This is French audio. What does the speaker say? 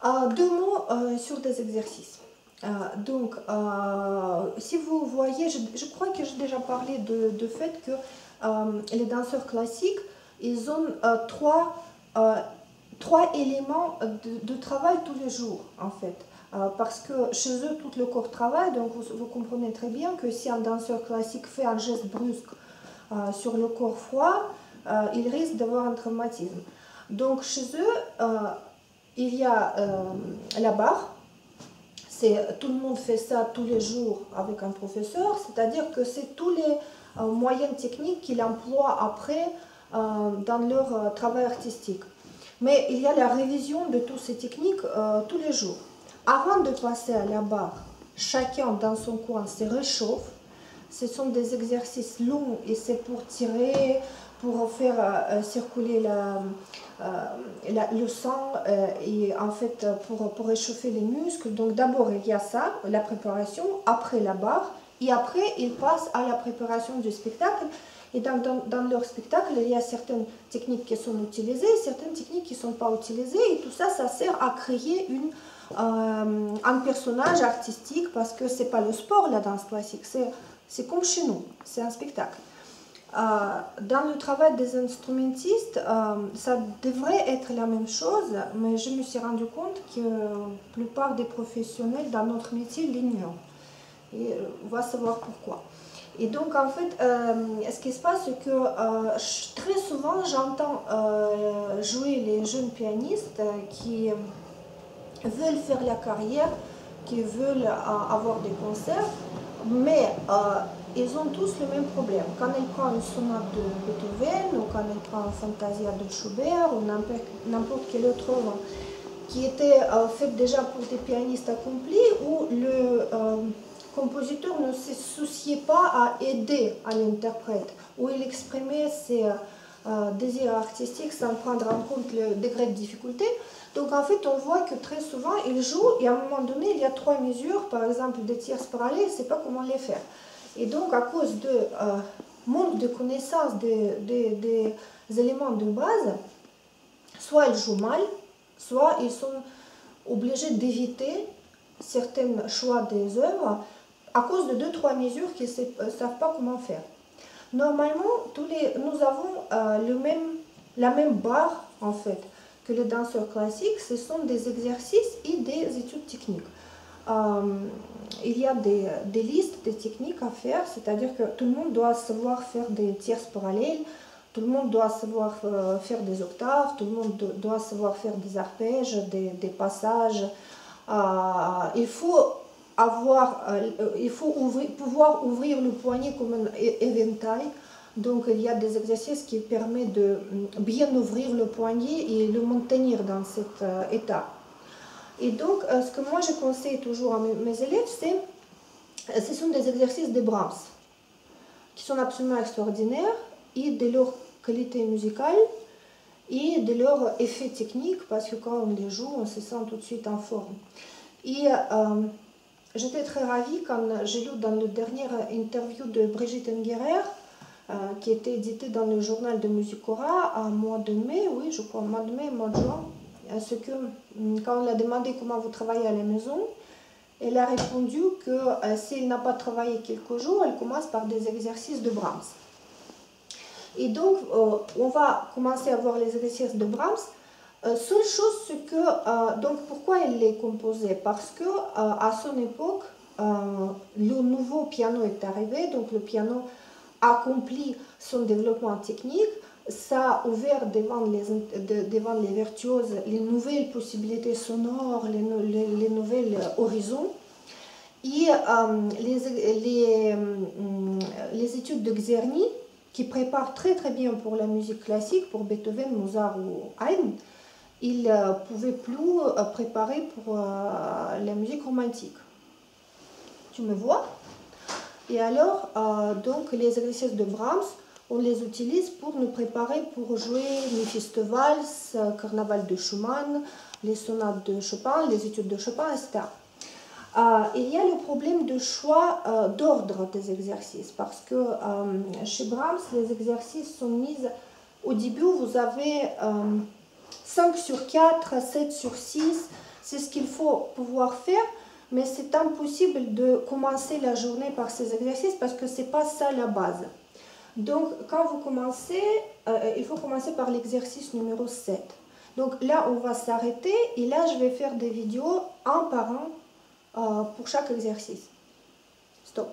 Deux mots sur des exercices. Si vous voyez, je crois que j'ai déjà parlé de fait que les danseurs classiques, ils ont trois éléments de travail tous les jours, en fait. Parce que chez eux, tout le corps travaille, donc vous comprenez très bien que si un danseur classique fait un geste brusque sur le corps froid, il risque d'avoir un traumatisme. Donc chez eux, il y a la barre. Tout le monde fait ça tous les jours avec un professeur, c'est-à-dire que c'est tous les moyens techniques qu'ils emploient après dans leur travail artistique. Mais il y a la révision de toutes ces techniques tous les jours. Avant de passer à la barre, chacun dans son coin se réchauffe. Ce sont des exercices longs et c'est pour tirer, pour faire circuler le sang et en fait pour réchauffer les muscles. Donc d'abord il y a ça, la préparation, après la barre et après ils passent à la préparation du spectacle. Et dans leur spectacle, il y a certaines techniques qui sont utilisées, certaines techniques qui ne sont pas utilisées et tout ça, ça sert à créer un personnage artistique parce que ce n'est pas le sport, la danse classique, c'est comme chez nous, c'est un spectacle. Dans le travail des instrumentistes, ça devrait être la même chose, mais je me suis rendu compte que la plupart des professionnels dans notre métier l'ignorent. Et on va savoir pourquoi. Et donc, en fait, ce qui se passe, c'est que très souvent, j'entends jouer les jeunes pianistes qui veulent faire la carrière, qui veulent avoir des concerts, mais ils ont tous le même problème. Quand ils prennent une sonate de Beethoven, ou quand ils prennent un Fantasia de Schubert, ou n'importe quelle autre œuvre qui était faite déjà pour des pianistes accomplis, où le compositeur ne se souciait pas à aider à l'interprète, où il exprimait ses désirs artistiques sans prendre en compte le degré de difficulté. Donc en fait, on voit que très souvent, il joue et à un moment donné, il y a trois mesures, par exemple des tierces parallèles, il ne sait pas comment les faire. Et donc à cause de manque de connaissance des éléments de base, soit ils jouent mal, soit ils sont obligés d'éviter certains choix des œuvres à cause de 2-3 mesures qu'ils ne savent pas comment faire. Normalement, nous avons la même barre, en fait, que les danseurs classiques. Ce sont des exercices et des études techniques. Il y a des listes de techniques à faire, c'est-à-dire que tout le monde doit savoir faire des tierces parallèles, tout le monde doit savoir faire des octaves, tout le monde doit savoir faire des arpèges, des passages. Il faut pouvoir ouvrir le poignet comme un éventail. Donc il y a des exercices qui permettent de bien ouvrir le poignet et le maintenir dans cet état. Et donc ce que moi je conseille toujours à mes élèves, ce sont des exercices de Brahms qui sont absolument extraordinaires et de leur qualité musicale et de leur effet technique, parce que quand on les joue, on se sent tout de suite en forme. Et j'étais très ravie quand j'ai lu dans la dernière interview de Brigitte Engerer, qui était éditée dans le journal de Musicora en mois de mai, oui, je crois, mois de mai, mois de juin, ce que quand on lui a demandé comment vous travaillez à la maison, elle a répondu que si elle n'a pas travaillé quelques jours, elle commence par des exercices de Brahms. Et donc, on va commencer à voir les exercices de Brahms. Seule chose, c'est que, donc pourquoi elle les composait? Parce que à son époque, le nouveau piano est arrivé, donc le piano accomplit son développement technique, ça a ouvert devant les virtuoses les nouvelles possibilités sonores, les nouvelles horizons. Et les études de Czerny, qui préparent très très bien pour la musique classique, pour Beethoven, Mozart ou Haydn, ils ne pouvaient plus préparer pour la musique romantique. Tu me vois? Et alors, donc, les exercices de Brahms, on les utilise pour nous préparer pour jouer Méphistophélès, Carnaval de Schumann, les sonates de Chopin, les études de Chopin, etc. Il y a le problème de choix d'ordre des exercices, parce que chez Brahms, les exercices sont mis au début, vous avez 5 sur 4, 7 sur 6, C'est ce qu'il faut pouvoir faire, mais c'est impossible de commencer la journée par ces exercices parce que ce n'est pas ça la base. Donc, quand vous commencez, il faut commencer par l'exercice numéro 7. Donc là, on va s'arrêter et là, je vais faire des vidéos un par un pour chaque exercice. Stop.